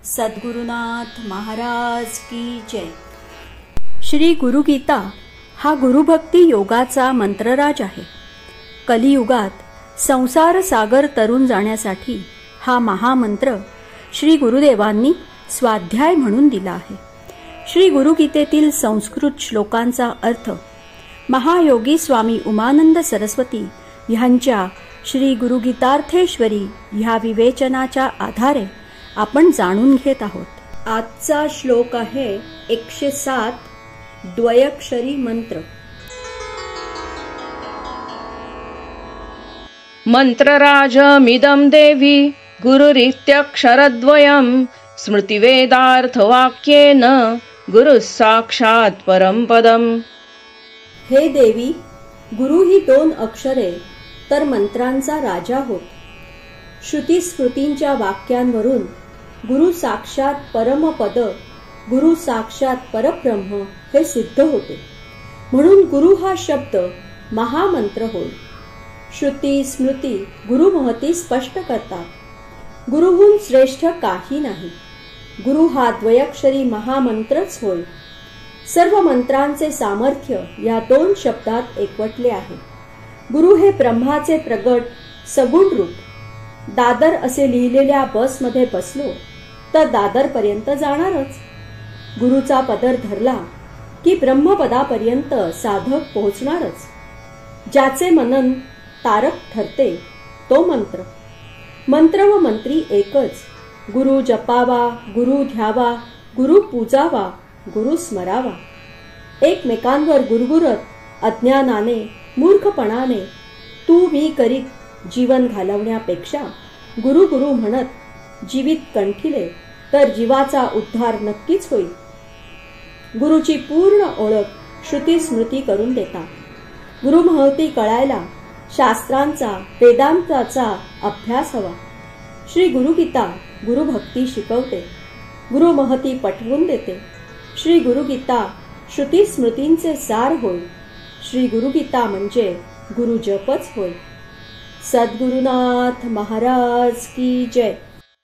सद्गुरुनाथ महाराज की जय। श्री गुरुगीता हा गुरुभक्ती योगाचा मंत्रराज आहे। कलियुगात संसार सागर तरून जाण्यासाठी हा महामंत्र श्री गुरुदेवांनी स्वाध्याय म्हणून दिला आहे। श्री गुरुगीतेतील संस्कृत श्लोकांचा अर्थ महायोगी स्वामी उमानंद सरस्वती ह्यांच्या श्री गुरुगीतार्थेश्वरी ह्या विवेचनाच्या आधारे आपण जाणून घेत आहोत। आजचा श्लोक आहे 107 द्वयक्षरी मंत्र। मंत्रराजमिदं देवी गुरुरित्यक्षरद्वयं स्मृतिवेदार्थवाक्येन गुरुः साक्षात् परं पदम्। हे देवी, गुरु ही 2 अक्षरे तर मंत्रांचा राजा होत। श्रुती स्मृतींच्या वाक्यांवरून गुरु साक्षात परमपद, गुरु साक्षात परब्रह्म हे सिद्ध होते। म्हणून गुरु हा शब्द महामंत्र होय। श्रुती स्मृती गुरु महती स्पष्ट करतात। गुरुहून श्रेष्ठ काही नाही। गुरु हा द्वयक्षरी महामंत्रच होय। सर्व मंत्रांचे सामर्थ्य या 2 शब्दात एकवटले आहे। गुरु हे ब्रह्माचे प्रगट सगुण रूप। दादर असे लिहिलेल्या बसमध्ये बसलो तर दादर पर्यंत जाणारच। गुरुचा पदर धरला की ब्रह्मपदापर्यंत साधक पोहोचणारच। ज्याचे मनन तारक ठरते तो मंत्र। मंत्र व मंत्री एकच। गुरु जपावा, गुरु ध्यावा, गुरु पूजावा, गुरु स्मरावा। एकमेकांवर गुरगुरत अज्ञानाने मूर्खपणाने तू मी करीत जीवन घालवण्यापेक्षा गुरु गुरु म्हणत जीवित कंठिले तर जीवाचा उद्धार नक्कीच होईल। गुरुची पूर्ण ओळख श्रुती स्मृती करून देतात। गुरु महती कळायला शास्त्रांचा वेदांताचा अभ्यास हवा। श्री गुरुगीता गुरुभक्ती शिकवते, गुरु महती पटवून देते। श्री गुरुगीता श्रुती स्मृतींचे सार होय। श्री गुरुगीता म्हणजे गुरु जपच होय। सद्गुरुनाथ महाराज की जय।